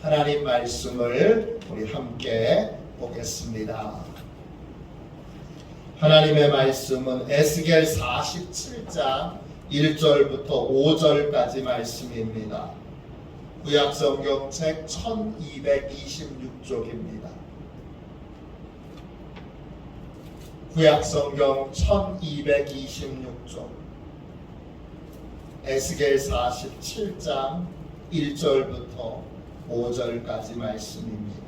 하나님 말씀을 우리 함께 보겠습니다. 하나님의 말씀은 에스겔 47장 1절부터 5절까지 말씀입니다. 구약성경책 1226쪽입니다. 구약성경 1226쪽 에스겔 47장 1절부터 5절까지 말씀입니다.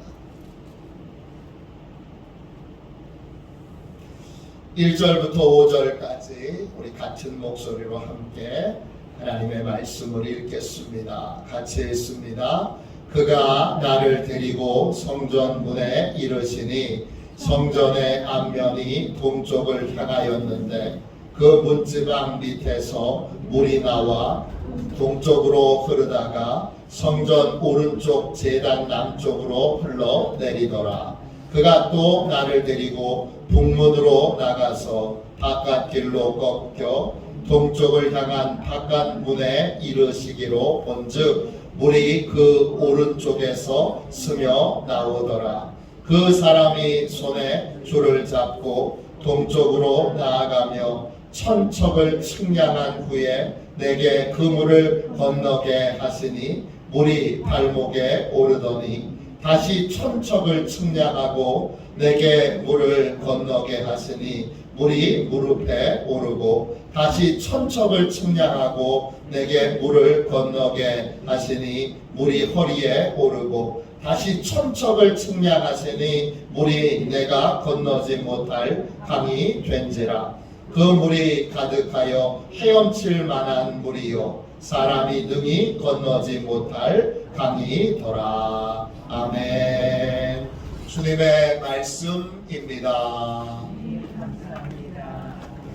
1절부터 5절까지 우리 같은 목소리로 함께 하나님의 말씀을 읽겠습니다. 같이 읽습니다. 그가 나를 데리고 성전 문에 이르시니 성전의 앞면이 동쪽을 향하였는데 그 문지방 밑에서 물이 나와 동쪽으로 흐르다가 성전 오른쪽 제단 남쪽으로 흘러내리더라. 그가 또 나를 데리고 북문으로 나가서 바깥길로 꺾여 동쪽을 향한 바깥문에 이르시기로 본즉 물이 그 오른쪽에서 스며 나오더라. 그 사람이 손에 줄을 잡고 동쪽으로 나아가며 천척을 측량한 후에 내게 그 물을 건너게 하시니 물이 발목에 오르더니 다시 천척을 측량하고 내게 물을 건너게 하시니 물이 무릎에 오르고 다시 천척을 측량하고 내게 물을 건너게 하시니 물이 허리에 오르고 다시 천척을 측량하시니 물이 내가 건너지 못할 강이 된지라. 그 물이 가득하여 헤엄칠 만한 물이요 사람이 능히 건너지 못할 강이더라. 아멘. 주님의 말씀입니다.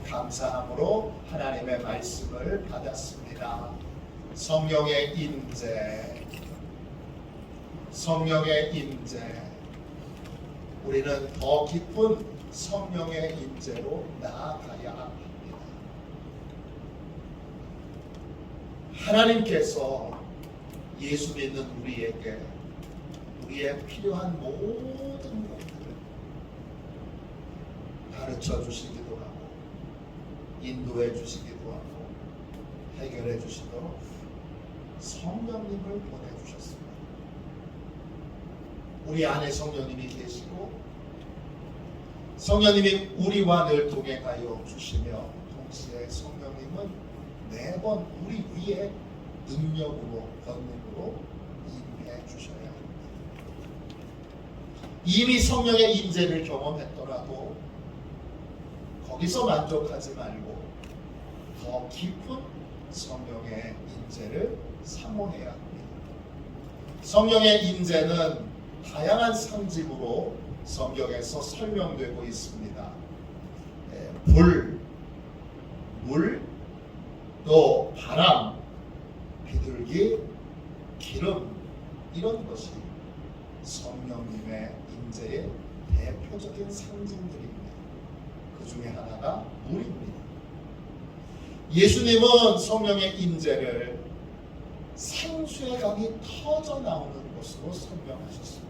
감사함으로 하나님의 말씀을 받았습니다. 성령의 임재, 성령의 임재. 우리는 더 깊은 성령의 임재로 나아가야 합니다. 하나님께서 예수 믿는 우리에게 우리의 필요한 모든 것들을 가르쳐 주시기도 하고 인도해 주시기도 하고 해결해 주시도록 성령님을 보내주셨습니다. 우리 안에 성령님이 계시고 성령님이 우리와 늘 동행하여 주시며 동시에 성령님은 매번 우리 위에 능력으로 권능으로 임해 주셔야 합니다. 이미 성령의 임재를 경험했더라도 거기서 만족하지 말고 더 깊은 성령의 임재를 사모해야 합니다. 성령의 임재는 다양한 상징으로 성경에서 설명되고 있습니다. 불, 물, 또 바람, 비둘기, 기름, 이런 것이 성령님의 임재의 대표적인 상징들입니다. 그 중에 하나가 물입니다. 예수님은 성령의 임재를 생수의 강이 터져 나오는 것으로 설명하셨습니다.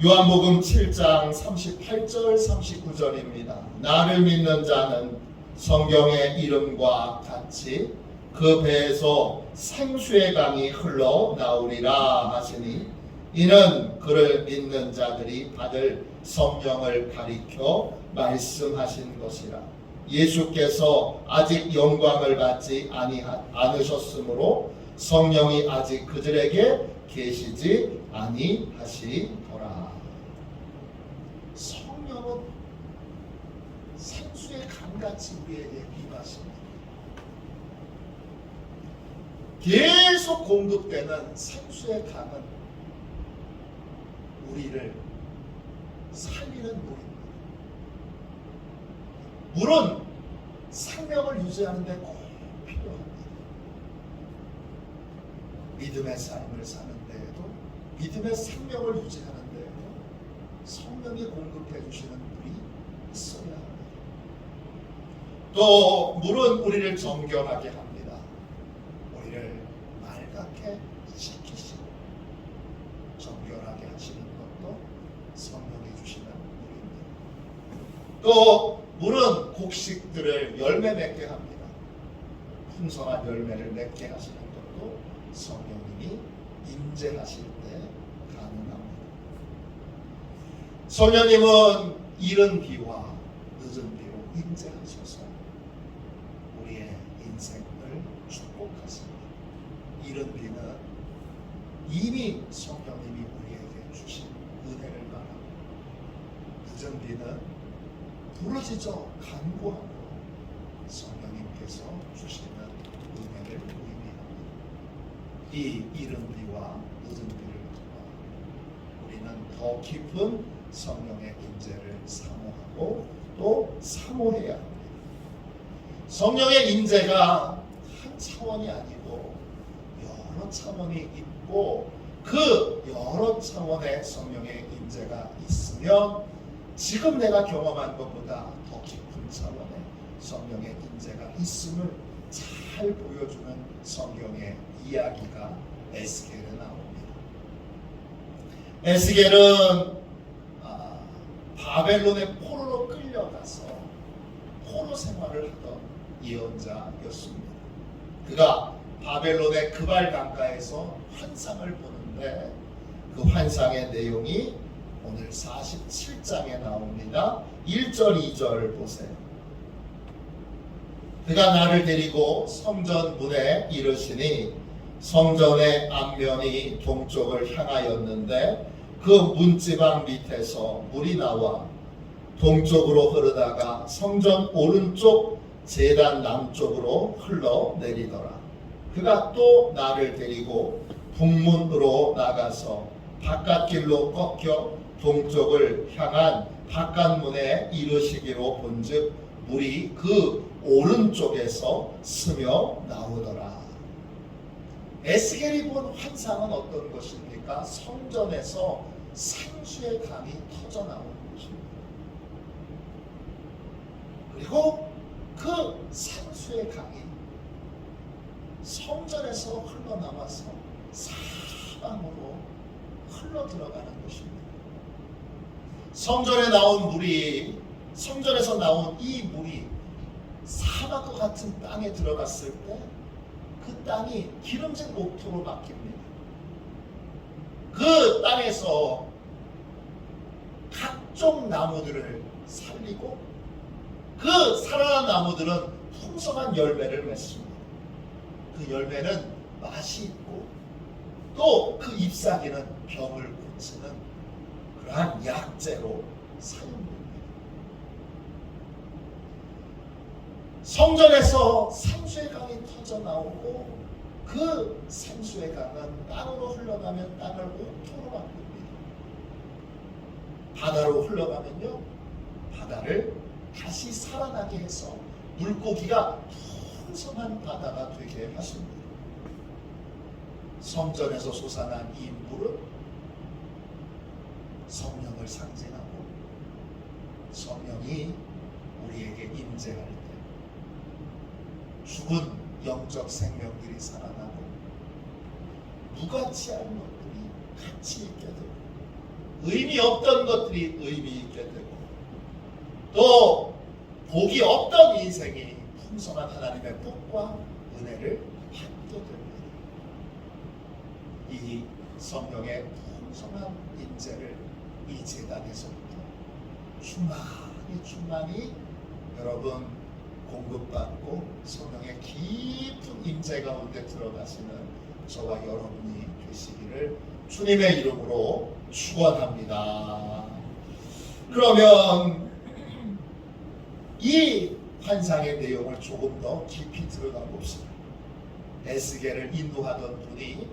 요한복음 7장 38절 39절입니다. 나를 믿는 자는 성경의 이름과 같이 그 배에서 생수의 강이 흘러나오리라 하시니 이는 그를 믿는 자들이 받을 성령을 가리켜 말씀하신 것이라. 예수께서 아직 영광을 받지 않으셨으므로 성령이 아직 그들에게 계시지 아니하시더라. 성령은 생수의 강같이 우리에게 임하십니다. 계속 공급되는 생수의 강은 우리를 살리는 물입니다. 물은 생명을 유지하는 데 꼭 필요합니다. 믿음의 삶을 사는 데에도 믿음의 생명을 유지하는 데에도 성령이 공급해 주시는 물이 있어야 합니다. 또 물은 우리를 정결하게 합니다. 우리를 맑게 지키십니다. 또 물은 곡식들을 열매 맺게 합니다. 풍성한 열매를 맺게 하시는 것도 성령님이 임재하실 때 가능합니다. 성령님은 이른 비와 늦은 비로 임재하셔서 우리의 인생을 축복하십니다. 이른 비는 이미 성령님이 우리에게 주신 은혜를 말하고, 늦은 비는 부르짖어 간구함으로 성령님께서 주시는 은혜를 의미합니다. 이 이른 비와 늦은 비를 통해 우리는 더 깊은 성령의 임재를 사모하고 또 사모해야 합니다. 성령의 임재가 한 차원이 아니고 여러 차원이 있고, 그 여러 차원의 성령의 임재가 있으면 지금 내가 경험한 것보다 더 깊은 차원의 성령의 임재가 있음을 잘 보여주는 성경의 이야기가 에스겔에 나옵니다. 에스겔은 바벨론의 포로로 끌려가서 포로 생활을 하던 예언자였습니다. 그가 바벨론의 그발 강가에서 환상을 보는데 그 환상의 내용이 오늘 47장에 나옵니다. 1절 2절 보세요. 그가 나를 데리고 성전 문에 이르시니 성전의 앞면이 동쪽을 향하였는데 그 문지방 밑에서 물이 나와 동쪽으로 흐르다가 성전 오른쪽 제단 남쪽으로 흘러내리더라. 그가 또 나를 데리고 북문으로 나가서 바깥길로 꺾여 동쪽을 향한 바깥문에 이르시기로 본즉 물이 그 오른쪽에서 스며 나오더라. 에스겔이 본 환상은 어떤 것입니까? 성전에서 생수의 강이 터져 나오는 것입니다. 그리고 그 생수의 강이 성전에서 흘러나와서 사방으로 흘러 들어가는 것입니다. 성전에 나온 물이, 성전에서 나온 이 물이 사막과 같은 땅에 들어갔을 때 그 땅이 기름진 옥토로 바뀝니다. 그 땅에서 각종 나무들을 살리고 그 살아난 나무들은 풍성한 열매를 맺습니다. 그 열매는 맛이 있고 또 그 잎사귀는 병을 고치는 그러한 약재로 사용됩니다. 성전에서 생수의 강이 터져 나오고 그 생수의 강은 땅으로 흘러가면 땅을 옥토로 바꿉니다. 바다로 흘러가면요, 바다를 다시 살아나게 해서 물고기가 풍성한 바다가 되게 하십니다. 성전에서 솟아난 이 물은 성령을 상징하고 성령이 우리에게 임재할 때 죽은 영적 생명들이 살아나고 무가치 않은 것들이 가치 있게 되고 의미 없던 것들이 의미 있게 되고 또 복이 없던 인생이 풍성한 하나님의 복과 은혜를 받게 됩니다. 이 성령의 풍성한 임재를 이 제단에서부터 충만히 여러분 공급받고 성령의 깊은 임재 가운데 들어가시는 저와 여러분이 되시기를 주님의 이름으로 축원합니다. 그러면 이 환상의 내용을 조금 더 깊이 들어가 봅시다. 에스겔을 인도하던 분이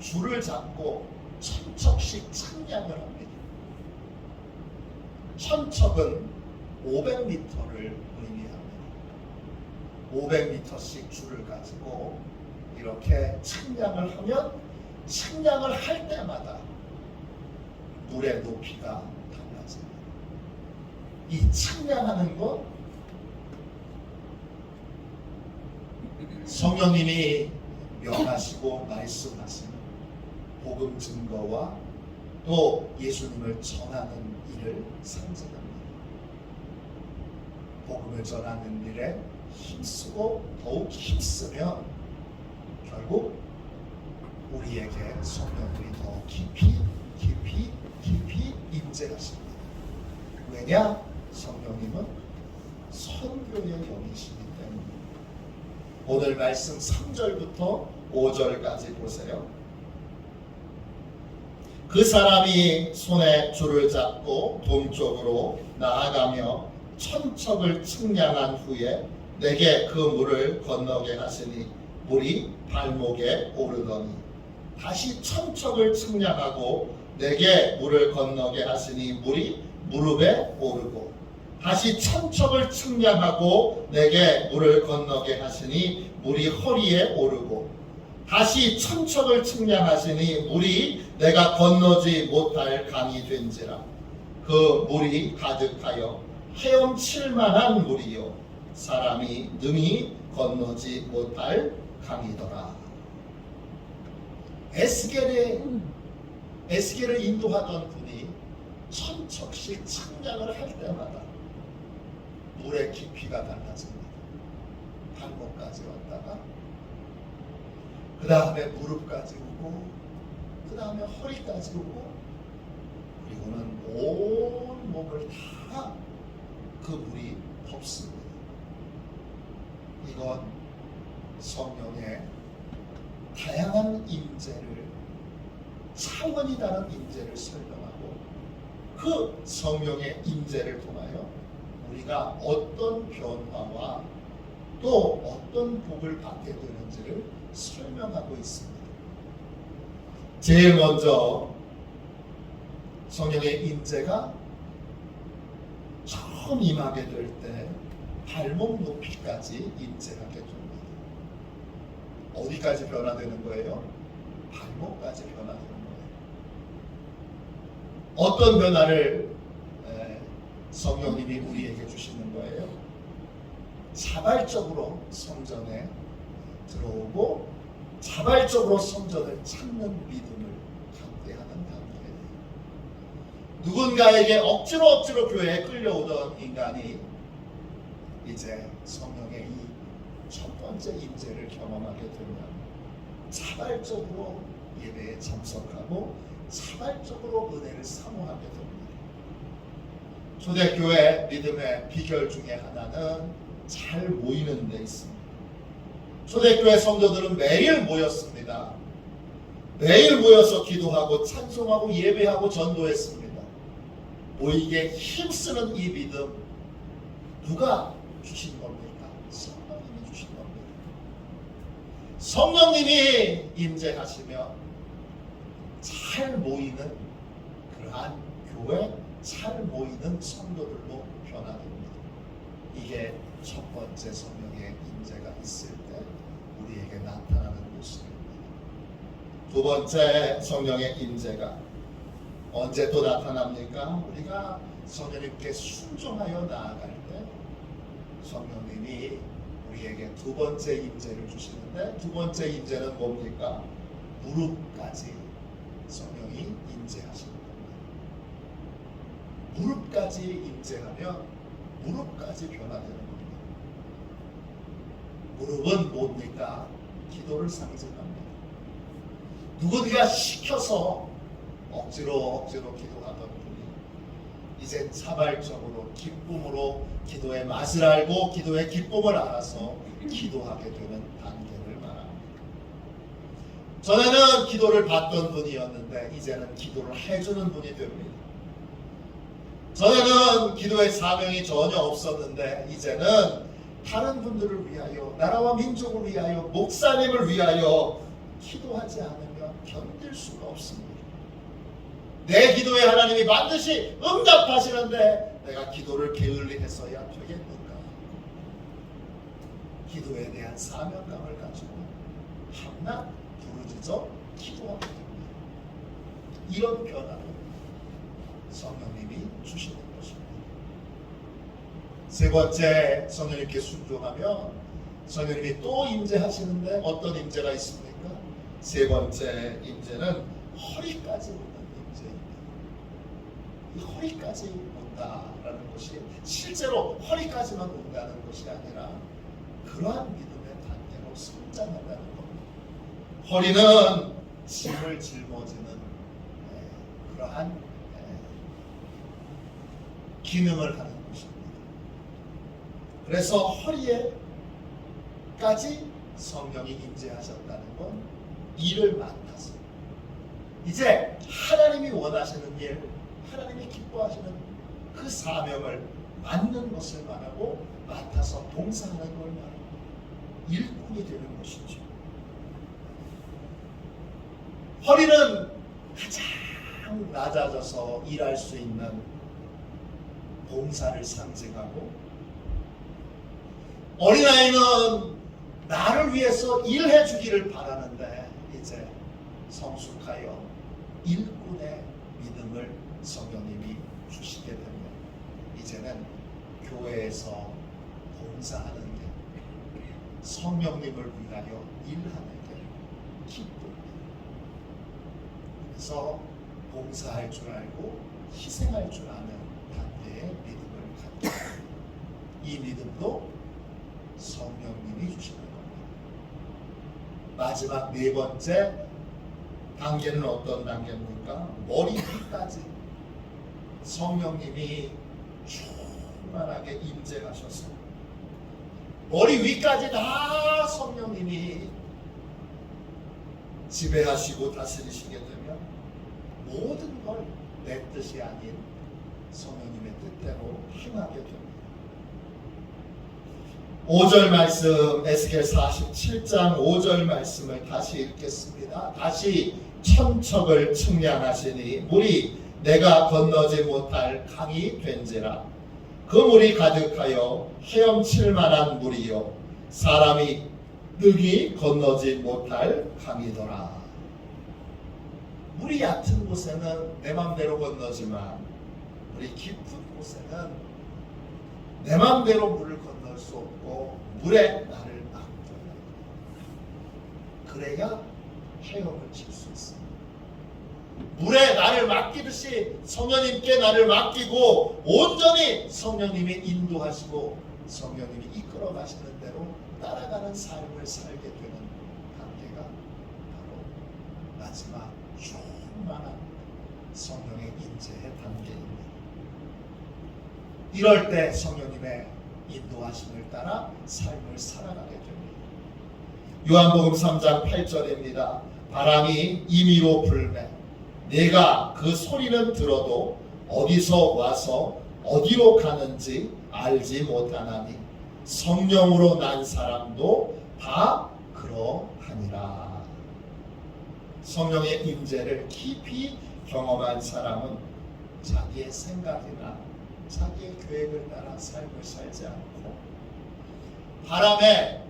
줄을 잡고 천척씩 찬양을 합니다. 천척은 500m를 의미합니다. 500m씩 줄을 가지고 이렇게 찬양을 하면 찬양을 할 때마다 물의 높이가 달라집니다. 이 찬양하는 것 성령님이 명하시고 말씀하시는 복음 증거와 또 예수님을 전하는 일을 상징합니다. 복음을 전하는 일에 힘쓰고 더욱 힘쓰면 결국 우리에게 성령님이 더 깊이 임재하십니다. 왜냐? 성령님은 선교의 영이시기 때문에. 오늘 말씀 3절부터 5절까지 보세요. 그 사람이 손에 줄을 잡고 동쪽으로 나아가며 천척을 측량한 후에 내게 그 물을 건너게 하시니 물이 발목에 오르더니 다시 천척을 측량하고 내게 물을 건너게 하시니 물이 무릎에 오르고 다시 천척을 측량하고 내게 물을 건너게 하시니 물이 허리에 오르고 다시 천척을 측량하시니 물이 내가 건너지 못할 강이 된지라. 그 물이 가득하여 헤엄칠 만한 물이요 사람이 능히 건너지 못할 강이더라. 에스겔을 인도하던 분이 천척씩 측량을 할 때마다 물의 깊이가 달라집니다. 발목까지 왔다가 그 다음에 무릎까지 오고 그 다음에 허리까지 오고 그리고는 온 몸을 다 그 물이 덮습니다. 이건 성령의 다양한 임재를, 차원이 다른 임재를 설명하고 그 성령의 임재를 통하여 우리가 어떤 변화와 또 어떤 복을 받게 되는지를 설명하고 있습니다. 제일 먼저 성령의 임재가 처음 임하게 될 때 발목 높이까지 임재하게 됩니다. 어디까지 변화되는 거예요? 발목까지 변화되는 거예요. 어떤 변화를 성령님이 우리에게 주시는 거예요? 자발적으로 성전에 들어오고 자발적으로 성전을 찾는 믿음을 갖게 하는 단계예요. 누군가에게 억지로 교회에 끌려오던 인간이 이제 성령의 이 첫 번째 임재를 경험하게 되면 자발적으로 예배에 참석하고 자발적으로 은혜를 사모하게 됩니다. 초대교회 믿음의 비결 중에 하나는 잘 모이는 데 있습니다. 초대교회 성도들은 매일 모였습니다. 매일 모여서 기도하고 찬송하고 예배하고 전도했습니다. 모이게 힘쓰는 이 믿음 누가 주신 겁니까? 성령님이 주신 겁니다. 성령님이 임재하시면 잘 모이는 그러한 교회, 잘 모이는 성도들로 변화됩니다. 이게 첫 번째 성령의 임재가 있을 때 우리에게 나타나는 모습입니다. 두 번째 성령의 임재가 언제 또 나타납니까? 우리가 성령님께 순종하여 나아갈 때 성령님이 우리에게 두 번째 임재를 주시는데, 두 번째 임재는 뭡니까? 무릎까지 성령이 임재하시는 겁니다. 무릎까지 임재하면 무릎까지 변화되는 겁니다. 무릎은 뭡니까? 기도를 상징합니다. 누군가 시켜서 억지로 기도하던 분이 이제 자발적으로 기쁨으로 기도의 맛을 알고 기도의 기쁨을 알아서 기도하게 되는 단계를 말합니다. 전에는 기도를 받던 분이었는데 이제는 기도를 해주는 분이 됩니다. 전에는 기도의 사명이 전혀 없었는데 이제는 다른 분들을 위하여, 나라와 민족을 위하여, 목사님을 위하여 기도하지 않으면 견딜 수가 없습니다. 내 기도에 하나님이 반드시 응답하시는데 내가 기도를 게을리해서야 되겠는가? 기도에 대한 사명감을 가지고 밤낮 부르짖어 기도하게 됩니다. 이런 변화를 성령님이 주시는 것입니다. 세 번째, 성령님께 순종하면 성령님이 또 임재하시는데 어떤 임재가 있습니까? 세 번째 임재는 허리까지 오는 임재입니다. 이 허리까지 오는 온다라는 것이 실제로 허리까지만 온다는 것이 아니라 그러한 믿음의 단계로 성장한다는 겁니다. 허리는 짐을 짊어지는 그러한 기능을 하는 것입니다. 그래서 허리에까지 성령이 임재하셨다는 건 일을 맡아서 이제 하나님이 원하시는 일, 하나님이 기뻐하시는 그 사명을 맡는 것을 말하고 맡아서 봉사하는 걸 말하고 일꾼이 되는 것이죠. 허리는 가장 낮아져서 일할 수 있는 봉사를 상징하고 어린아이는 나를 위해서 일해 주기를 바라는데 이제 성숙하여 일꾼의 믿음을 성령님이 주시게 되면 이제는 교회에서 봉사하는 게 성령님을 위하여 일하는 게 기쁨입니다. 그래서 봉사할 줄 알고 희생할 줄 아는 단계의 믿음을 갖고 이 믿음도 성령님이 주시는 겁니다. 마지막 네 번째 단계는 어떤 단계입니까? 머리 위까지 성령님이 충만하게 임재하셔서 머리 위까지 다 성령님이 지배하시고 다스리시게 되면 모든 걸 내 뜻이 아닌 성령님의 뜻대로 행하게 됩니다. 5절 말씀, 에스겔 47장 5절 말씀을 다시 읽겠습니다. 다시 천척을 측량하시니 물이 내가 건너지 못할 강이 된지라. 그 물이 가득하여 헤엄칠 만한 물이요 사람이 능히 건너지 못할 강이더라. 물이 얕은 곳에는 내 맘대로 건너지만 물이 깊은 곳에는 내 맘대로 물을 건널 수 없고 물에 나를 맡겨야 그래야 헤엄을 칠 수 있습니다. 물에 나를 맡기듯이 성령님께 나를 맡기고 온전히 성령님이 인도하시고 성령님이 이끌어 가시는 대로 따라가는 삶을 살게 되는 단계가 바로 마지막 충만한 성령의 인재의 단계입니다. 이럴 때 성령님의 인도하심을 따라 삶을 살아가게 됩니다. 요한복음 3장 8절입니다. 바람이 임의로 불매 내가 그 소리는 들어도 어디서 와서 어디로 가는지 알지 못하나니 성령으로 난 사람도 다 그러하니라. 성령의 임재를 깊이 경험한 사람은 자기의 생각이나 자기의 계획을 따라 삶을 살지 않고 바람에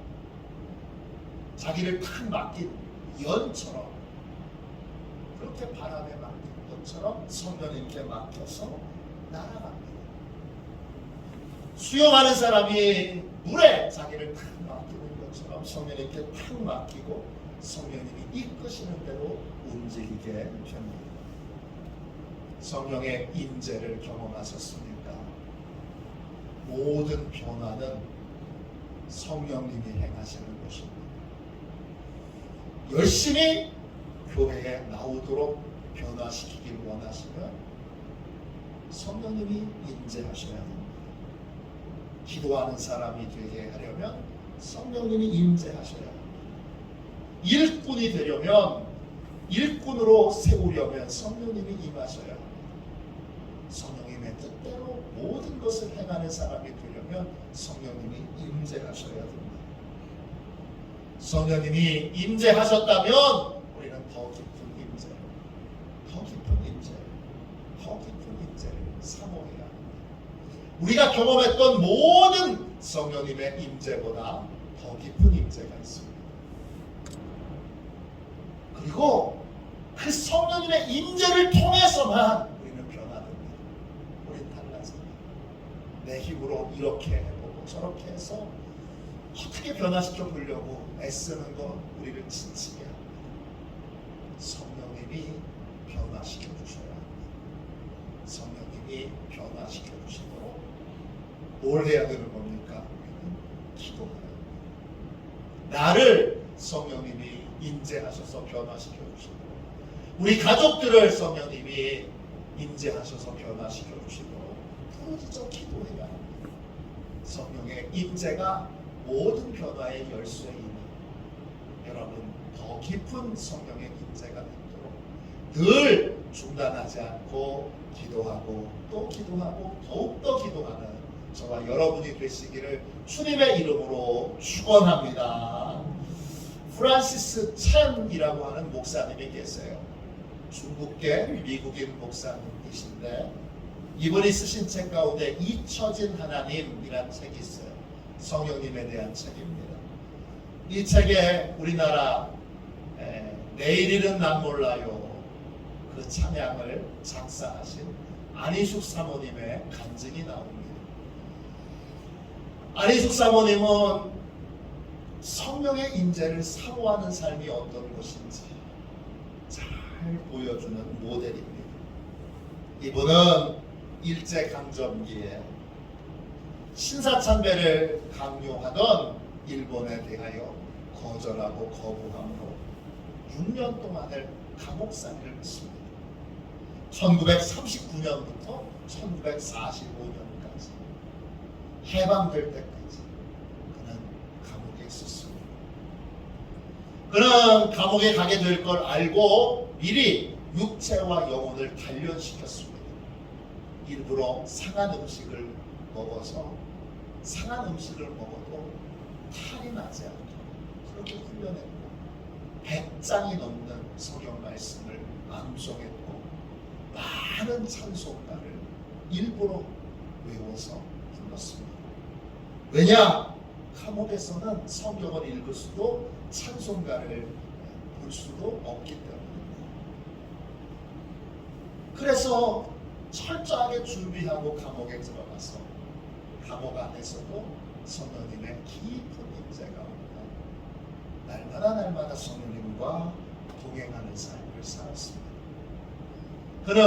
자기를 탁 맡긴 연처럼 그렇게 바람에 맡긴 것처럼 성령님께 맡겨서 날아갑니다. 수영하는 사람이 물에 자기를 탁 맡기는 것처럼 성령님께 탁 맡기고 성령님이 이끄시는 대로 움직이게 됩니다. 성령의 임재를 경험하셨습니까? 모든 변화는 성령님이 행하시는 것입니다. 열심히 교회에 나오도록 변화시키길 원하시면 성령님이 임재하셔야 합니다. 기도하는 사람이 되게 하려면 성령님이 임재하셔야 합니다. 일꾼이 되려면 일꾼으로 세우려면 성령님이 임하셔야 합니다. 성령님의 뜻대로 모든 것을 행하는 사람이 되려면 성령님이 임재하셔야 됩니다. 성령님이 임재하셨다면 우리는 더 깊은 임재, 더 깊은 임재, 더 깊은 임재를 사모해야 합니다. 우리가 경험했던 모든 성령님의 임재보다 더 깊은 임재가 있습니다. 그리고 그 성령님의 임재를 통해서만 우리는 변화됩니다. 우리는 달라집니다. 내 힘으로 이렇게 해보고 저렇게 해서 어떻게 변화시켜 보려고 애쓰는 건 우리를 지치게 합니다. 성령님이 변화시켜 주셔야 합니다. 성령님이 변화시켜 주시도록 뭘 해야 되는 겁니까? 기도해야 합니다. 나를 성령님이 인재하셔서 변화시켜 주시도록, 우리 가족들을 성령님이 인재하셔서 변화시켜 주시도록 부르짖어 기도해야 합니다. 성령의 인재가 모든 변화의 열쇠이니 여러분 더 깊은 성령의 인재가 있도록 늘 중단하지 않고 기도하고 또 기도하고 더욱더 기도하는 저와 여러분이 되시기를 주님의 이름으로 축원합니다. 프란시스 찬이라고 하는 목사님이 계세요. 중국계 미국인 목사님이신데 이분이 쓰신 책 가운데 잊혀진 하나님이라는 책이 있어요. 성령님에 대한 책입니다. 이 책에 우리나라 내일일은 난 몰라요 그 찬양을 작사하신 안희숙 사모님의 간증이 나옵니다. 안희숙 사모님은 성령의 인재를 사모하는 삶이 어떤 것인지 잘 보여주는 모델입니다. 이분은 일제강점기에 신사참배를 강요하던 일본에 대하여 거절하고 거부함으로 6년 동안을 감옥살이를 했습니다. 1939년부터 1945년까지 해방될 때까지 그는 감옥에 있었습니다. 그는 감옥에 가게 될 걸 알고 미리 육체와 영혼을 단련시켰습니다. 일부러 상한 음식을 먹어서 상한 음식을 먹어도 탈이 나지 않도록 그렇게 훈련했고 100장이 넘는 성경 말씀을 암송했고 많은 찬송가를 일부러 외워서 불렀습니다. 왜냐? 감옥에서는 성경을 읽을 수도 찬송가를 볼 수도 없기 때문입니다. 그래서 철저하게 준비하고 감옥에 들어가서 감옥 안에서도 성령님의 깊은 인재 가운데 날마다 성령님과 동행하는 삶을 살았습니다. 그는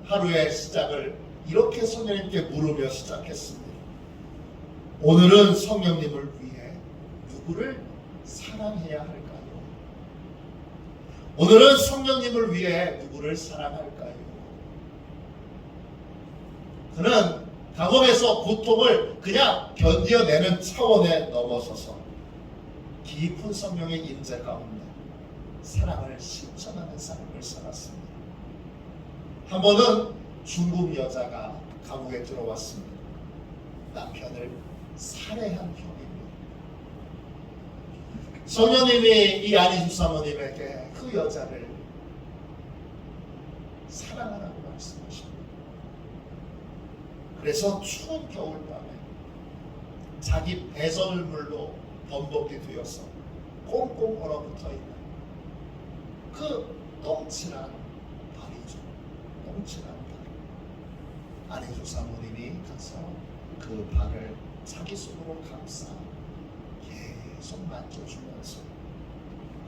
하루의 시작을 이렇게 성령님께 물으며 시작했습니다. 오늘은 성령님을 위해 누구를 사랑해야 할까요? 오늘은 성령님을 위해 누구를 사랑할까요? 그는 감옥에서 고통을 그냥 견뎌내는 차원에 넘어서서 깊은 성령의 임재 가운데 사랑을 실천하는 삶을 살았습니다. 한 번은 중국 여자가 감옥에 들어왔습니다. 남편을 살해한 혐의입니다. 성령님이 이 안희숙 사모님에게 그 여자를 사랑하라고 말씀하십니다. 그래서 추운 겨울밤에 자기 배설물로 범벅이 되어서 꽁꽁 얼어붙어 있는 그 똥칠한 발이죠. 똥칠한 발. 안희숙 사모님이 가서 그 발을 자기 손으로 감싸 계속 만져주면서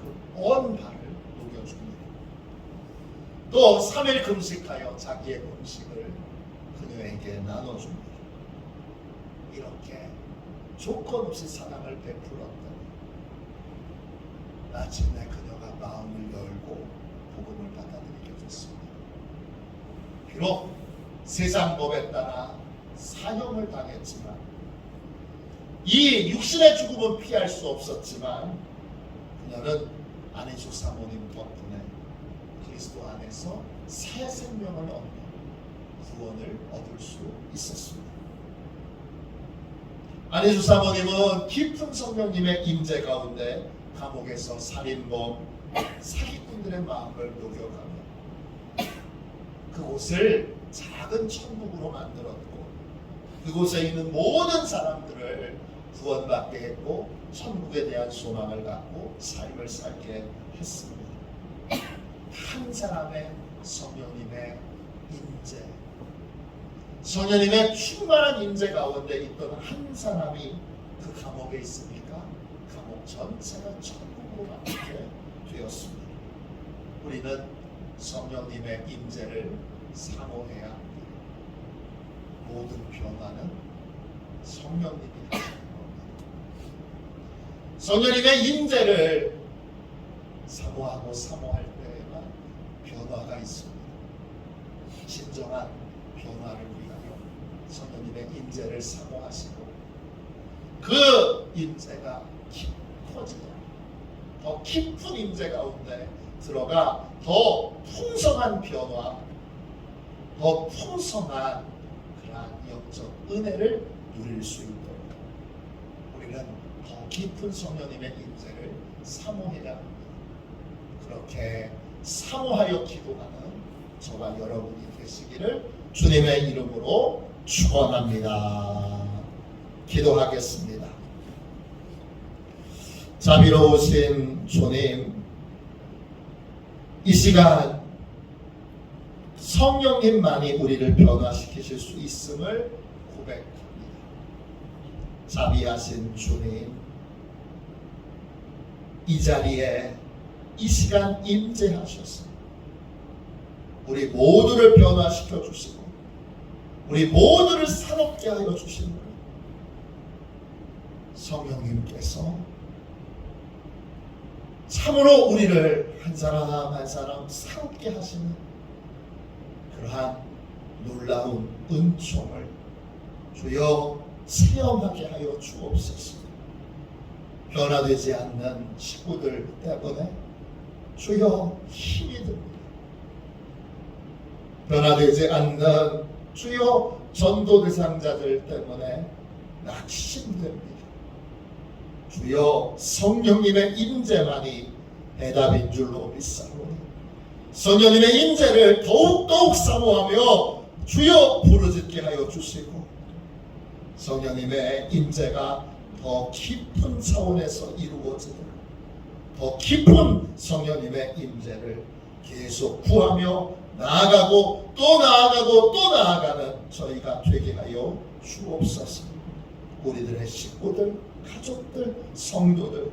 그 언 발을 녹여줍니다. 또 3일 금식하여 자기의 음식을 그녀에게 나눠줍니다. 이렇게 조건 없이 사랑을 베풀었더니 마침내 그녀가 마음을 열고 복음을 받아들이게 됐습니다. 비록 세상 법에 따라 사형을 당했지만 이 육신의 죽음은 피할 수 없었지만 그녀는 안희숙 사모님 덕분에 그리스도 안에서 새 생명을 얻는 구원을 얻을 수 있었습니다. 안희숙 사모님은 깊은 성령님의 임재 가운데 감옥에서 살인범, 사기꾼들의 마음을 녹여가며 그곳을 작은 천국으로 만들었고 그곳에 있는 모든 사람들을 구원받게 했고 천국에 대한 소망을 갖고 삶을 살게 했습니다. 한 사람의 성령님의 임재, 성령님의 충만한 임재 가운데 있던 한 사람이 그 감옥에 있으니까 감옥 전체가 천국으로 만들게 되었습니다. 우리는 성령님의 임재를 사모해야 합니다. 모든 변화는 성령님이 하시는 겁니다. 성령님의 임재를 사모하고 사모할 때에만 변화가 있습니다. 진정한 변화를 위하여 성령님의 임재를 사모하시고 그 임재가 깊어지도록 더 깊은 임재 가운데 들어가 더 풍성한 변화, 더 풍성한 그러한 영적 은혜를 누릴 수 있도록 우리는 더 깊은 성령님의 임재를 사모해야 합니다. 그렇게 사모하여 기도하는 저와 여러분이 되시기를 주님의 이름으로 축원합니다. 기도하겠습니다. 자비로우신 주님, 이 시간 성령님만이 우리를 변화시키실 수 있음을 고백합니다. 자비하신 주님, 이 자리에 이 시간 임재하셔서 우리 모두를 변화시켜 주시고 우리 모두를 새롭게 하여 주시는 성령님께서 참으로 우리를 한 사람 한 사람 새롭게 하시는 그러한 놀라운 은총을 주여 체험하게 하여 주옵소서. 변화되지 않는 식구들 때문에 주여 힘이 듭니다. 변화되지 않는 주여 전도 대상자들 때문에 낙심됩니다. 주여 성령님의 임재만이 해답인 줄로 믿사오니 성령님의 임재를 더욱 사모하며 주여 부르짖게 하여 주시고 성령님의 임재가 더 깊은 차원에서 이루어지도록 더 깊은 성령님의 임재를 계속 구하며 나아가고 또 나아가고 또 나아가는 저희가 되게 하여 주옵소서. 우리들의 식구들, 가족들, 성도들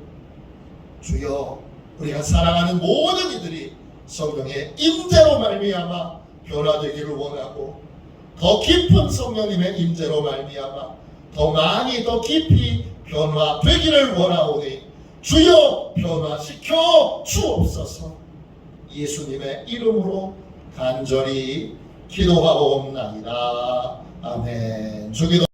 주여 우리가 사랑하는 모든 이들이 성령의 임재로 말미암아 변화되기를 원하고 더 깊은 성령님의 임재로 말미암아 더 많이 더 깊이 변화되기를 원하오니 주여 변화시켜 주옵소서. 예수님의 이름으로 간절히 기도하옵나이다. 아멘. 주기도